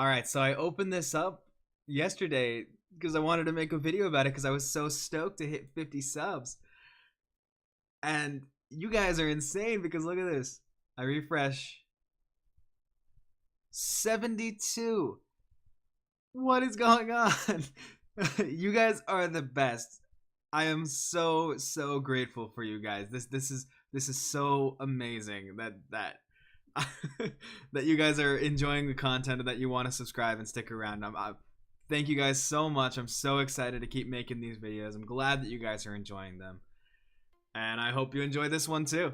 Alright, so I opened this up yesterday because I wanted to make a video about it because I was so stoked to hit 50 subs. And you guys are insane because look at this. I refresh. 72. What is going on? You guys are the best. I am so grateful for you guys. This is so amazing that that you guys are enjoying the content and that you want to subscribe and stick around. Thank you guys so much. I'm so excited to keep making these videos. I'm glad that you guys are enjoying them. And I hope you enjoy this one too.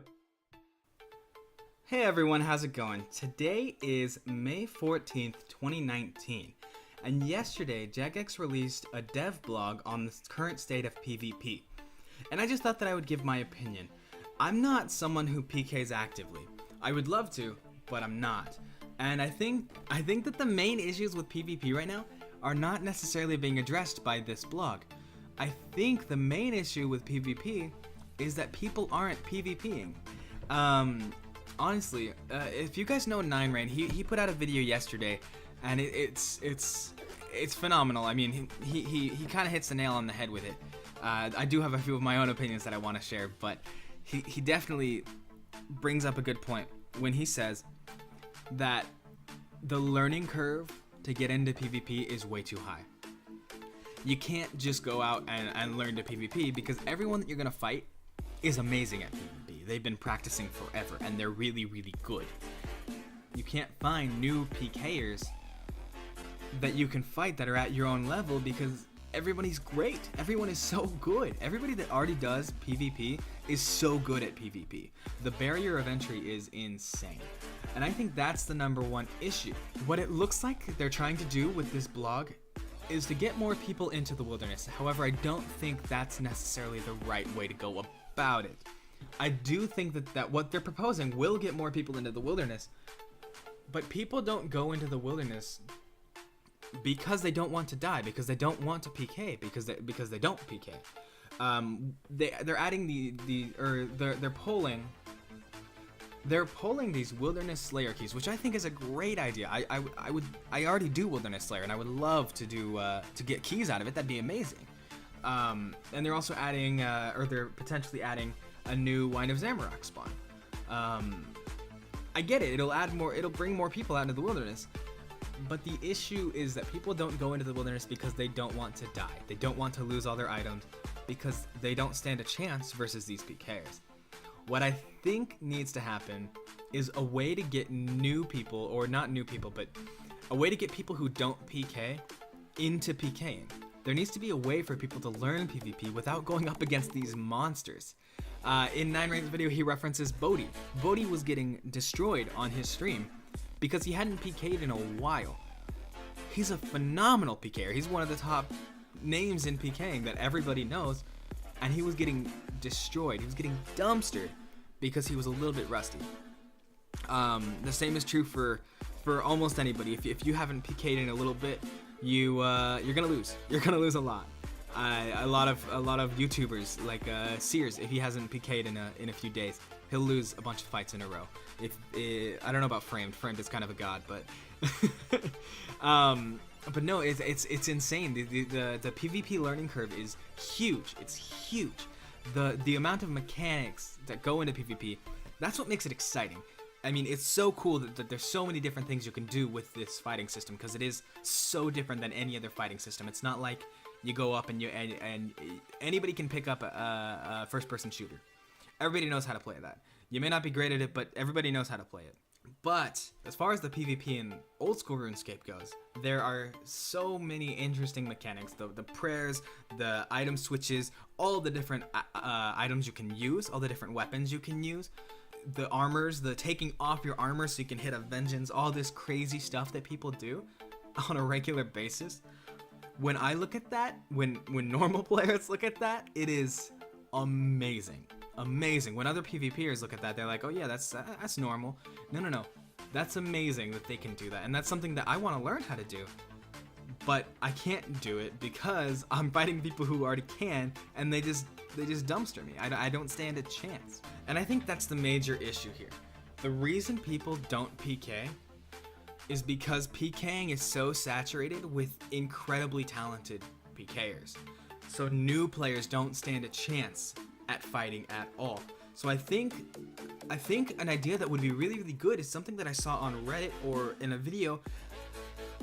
Hey everyone, how's it going? Today is May 14th, 2019. And yesterday, Jagex released a dev blog on the current state of PvP. And I just thought that I would give my opinion. I'm not someone who PKs actively. I would love to, but I'm not. And I think that the main issues with PvP right now are not necessarily being addressed by this blog. I think the main issue with PvP is that people aren't PvPing. Honestly, if you guys know 9rain, he put out a video yesterday, and it's phenomenal. I mean, he kind of hits the nail on the head with it. I do have a few of my own opinions that I want to share, but he definitely brings up a good point when he says that the learning curve to get into PvP is way too high. You can't just go out and learn to PvP because everyone that you're gonna fight is amazing at PvP. They've been practicing forever and they're really good. You can't find new PKers that you can fight that are at your own level because everybody's great. Everyone is so good. Everybody that already does PvP is so good at PvP. The barrier of entry is insane. And I think that's the #1 issue. What it looks like they're trying to do with this blog is to get more people into the wilderness. However, I don't think that's necessarily the right way to go about it. I do think that what they're proposing will get more people into the wilderness, but people don't go into the wilderness because they don't want to die, because they don't want to PK, because they don't PK. They're adding they're pulling these wilderness slayer keys, which I think is a great idea. I already do wilderness slayer, and I would love to do to get keys out of it. That'd be amazing. And they're also adding, or they're potentially adding, a new Wine of Zamorak spawn. I get it. It'll bring more people out into the wilderness. But the issue is that people don't go into the wilderness because they don't want to die. They don't want to lose all their items because they don't stand a chance versus these PKers. What I think needs to happen is a way to get new people, or not new people, but a way to get people who don't PK into PKing. There needs to be a way for people to learn PvP without going up against these monsters. In 9rain's video, he references Bodhi. Bodhi was getting destroyed on his stream because he hadn't PK'd in a while. He's a phenomenal PKer. He's one of the top names in PKing that everybody knows, and he was getting destroyed. He was getting dumpstered because he was a little bit rusty. The same is true for almost anybody. If you haven't PK'd in a little bit, you're gonna lose. You're gonna lose a lot. A lot of YouTubers like Sears, if he hasn't PK'd in a few days, he'll lose a bunch of fights in a row. I don't know about Framed. Framed is kind of a god, but but no, it's insane. The PvP learning curve is huge. It's huge. The amount of mechanics that go into PvP, that's what makes it exciting. I mean, it's so cool that there's so many different things you can do with this fighting system because it is so different than any other fighting system. It's not like you go up and anybody can pick up a first-person shooter. Everybody knows how to play that. You may not be great at it, but everybody knows how to play it. But as far as the PvP in old school RuneScape goes, there are so many interesting mechanics. The prayers, the item switches, all the different items you can use, all the different weapons you can use, the armors, the taking off your armor so you can hit a vengeance, all this crazy stuff that people do on a regular basis. When I look at that, when normal players look at that, it is amazing. Amazing. When other PvPers look at that, they're like, oh yeah, that's normal. No. That's amazing that they can do that. And that's something that I want to learn how to do. But I can't do it because I'm fighting people who already can, and they just dumpster me. I don't stand a chance. And I think that's the major issue here. The reason people don't PK is because PKing is so saturated with incredibly talented PKers. So new players don't stand a chance at fighting at all. So I think an idea that would be really, really good is something that I saw on Reddit or in a video.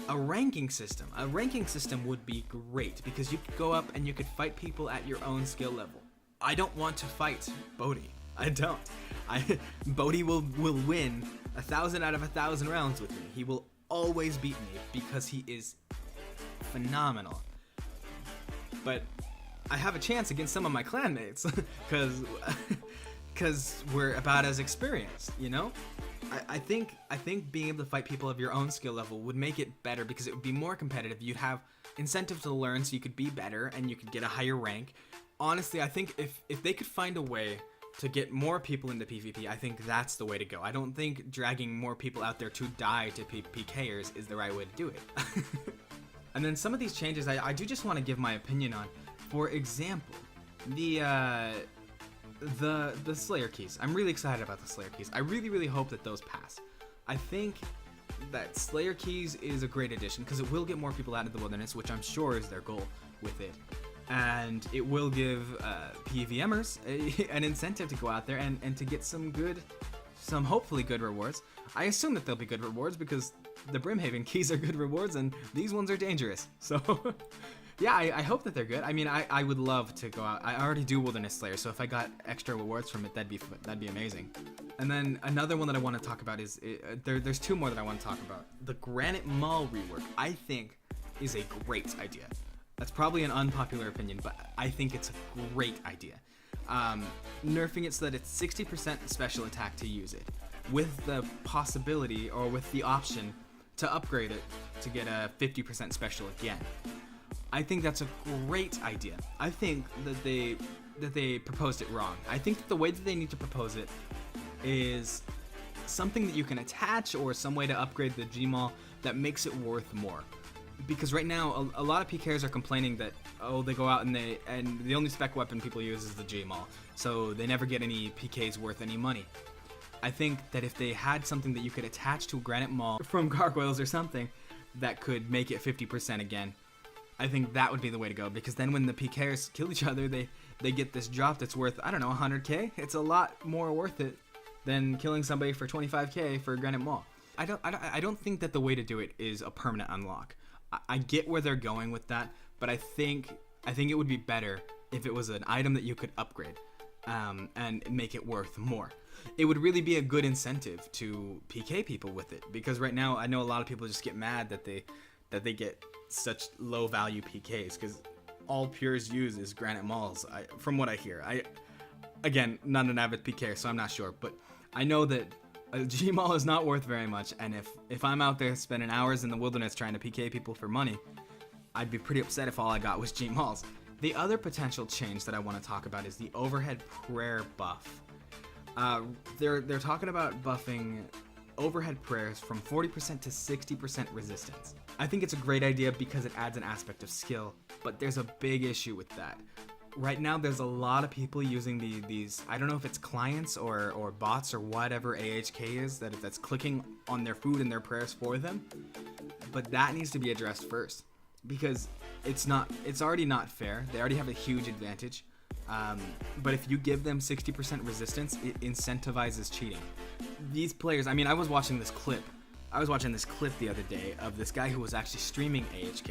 A ranking system. A ranking system would be great because you could go up and you could fight people at your own skill level. I don't want to fight Bodhi. I don't. Bodhi will win 1,000 out of 1,000 rounds with me. He will always beat me because he is phenomenal. But I have a chance against some of my clanmates because we're about as experienced, you know? I think being able to fight people of your own skill level would make it better because it would be more competitive. You'd have incentive to learn so you could be better and you could get a higher rank. Honestly, I think if they could find a way to get more people into PvP, I think that's the way to go. I don't think dragging more people out there to die to PKers is the right way to do it. And then some of these changes I do just want to give my opinion on. For example, the Slayer keys. I'm really excited about the Slayer keys. I really, really hope that those pass. I think that Slayer keys is a great addition because it will get more people out of the wilderness, which I'm sure is their goal with it. And it will give PvMers an incentive to go out there and to get some hopefully good rewards. I assume that they'll be good rewards because the Brimhaven keys are good rewards and these ones are dangerous. So yeah, I hope that they're good. I mean, I would love to go out. I already do Wilderness Slayer, so if I got extra rewards from it, that'd be amazing. And then another one that I want to talk about is there's two more that I want to talk about. The Granite Mall rework, I think, is a great idea. That's probably an unpopular opinion, but I think it's a great idea. Nerfing it so that it's 60% special attack to use it, with the possibility or with the option to upgrade it to get a 50% special again. I think that's a great idea. I think that they proposed it wrong. I think that the way that they need to propose it is something that you can attach or some way to upgrade the Gmaul that makes it worth more. Because right now, a lot of PKers are complaining that, oh, they go out and the only spec weapon people use is the Gmaul, so they never get any PKs worth any money. I think that if they had something that you could attach to a Granite Mall from Gargoyles or something that could make it 50% again, I think that would be the way to go, because then when the PKers kill each other, they get this drop that's worth, I don't know, 100k? It's a lot more worth it than killing somebody for 25k for Granite Mall. I don't think that the way to do it is a permanent unlock. I get where they're going with that, but I think it would be better if it was an item that you could upgrade and make it worth more. It would really be a good incentive to PK people with it, because right now I know a lot of people just get mad that they get such low value PKs because all Pures use is Granite Malls. From what I hear, again, not an avid PKer, so I'm not sure, but I know that a Gmaul is not worth very much, and if I'm out there spending hours in the wilderness trying to PK people for money, I'd be pretty upset if all I got was Gmauls. The other potential change that I want to talk about is the overhead prayer buff. They're talking about buffing overhead prayers from 40% to 60% resistance. I think it's a great idea because it adds an aspect of skill, but there's a big issue with that. Right now, there's a lot of people using these, I don't know if it's clients or bots or whatever AHK is, that's clicking on their food and their prayers for them. But that needs to be addressed first, because it's already not fair. They already have a huge advantage. But if you give them 60% resistance, it incentivizes cheating. These players, I mean, I was watching this clip the other day of this guy who was actually streaming AHK.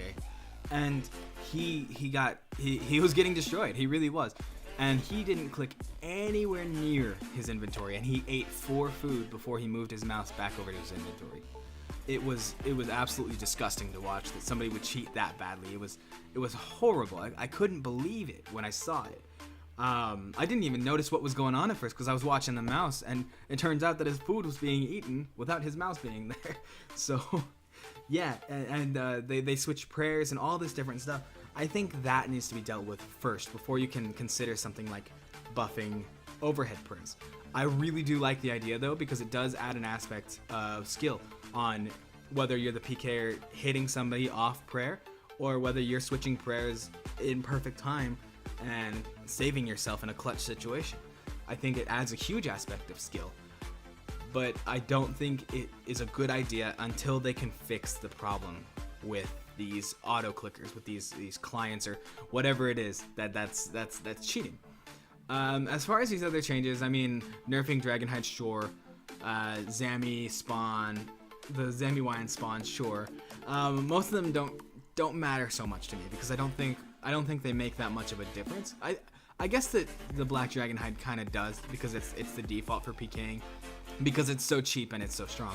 And he was getting destroyed. He really was. And he didn't click anywhere near his inventory, and he ate 4 food before he moved his mouse back over to his inventory. It was absolutely disgusting to watch that somebody would cheat that badly. It was horrible. I couldn't believe it when I saw it. I didn't even notice what was going on at first because I was watching the mouse, and it turns out that his food was being eaten without his mouse being there. So yeah, and they switch prayers and all this different stuff. I think that needs to be dealt with first before you can consider something like buffing overhead prayers. I really do like the idea though, because it does add an aspect of skill on whether you're the PKer hitting somebody off prayer or whether you're switching prayers in perfect time and saving yourself in a clutch situation. I think it adds a huge aspect of skill. but I don't think it is a good idea until they can fix the problem with these auto clickers, with these clients or whatever it is that's cheating. As far as these other changes, I mean, nerfing Dragonhide, sure. Zami spawn, the Zami Wine spawn, sure. Most of them don't matter so much to me because I don't think they make that much of a difference. I guess that the Black Dragonhide kind of does because it's the default for PKing, because it's so cheap and it's so strong.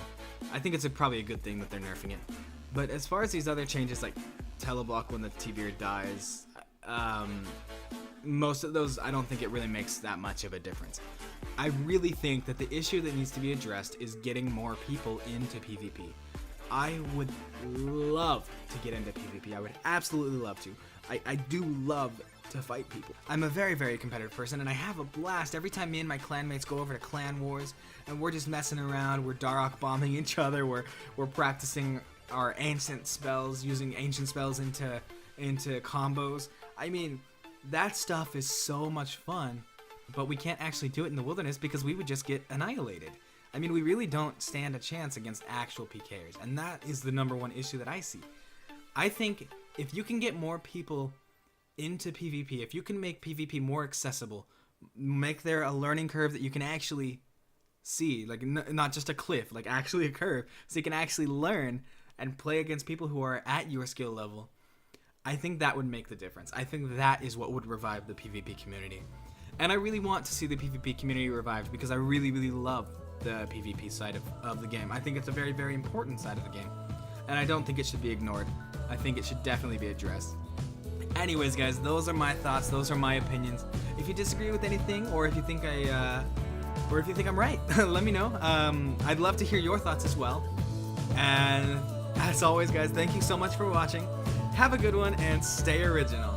I think it's probably a good thing that they're nerfing it. But as far as these other changes like teleblock when the T-Beard dies, most of those I don't think it really makes that much of a difference. I really think that the issue that needs to be addressed is getting more people into PvP. I would love to get into PvP. I would absolutely love to. I do love to fight people. I'm a very, very competitive person, and I have a blast every time me and my clanmates go over to Clan Wars, and we're just messing around. We're Darok bombing each other. We're practicing our ancient spells, using ancient spells into combos. I mean, that stuff is so much fun, but we can't actually do it in the wilderness because we would just get annihilated. I mean, we really don't stand a chance against actual PKers, and that is the #1 issue that I see. I think if you can get more people into PvP, if you can make PvP more accessible, make there a learning curve that you can actually see, like not just a cliff, like actually a curve, so you can actually learn and play against people who are at your skill level, I think that would make the difference. I think that is what would revive the PvP community. And I really want to see the PvP community revived because I really, really love the PvP side of the game. I think it's a very, very important side of the game. And I don't think it should be ignored. I think it should definitely be addressed. Anyways, guys, those are my thoughts. Those are my opinions. If you disagree with anything, or if you think I'm right, let me know. I'd love to hear your thoughts as well. And as always, guys, thank you so much for watching. Have a good one and stay original.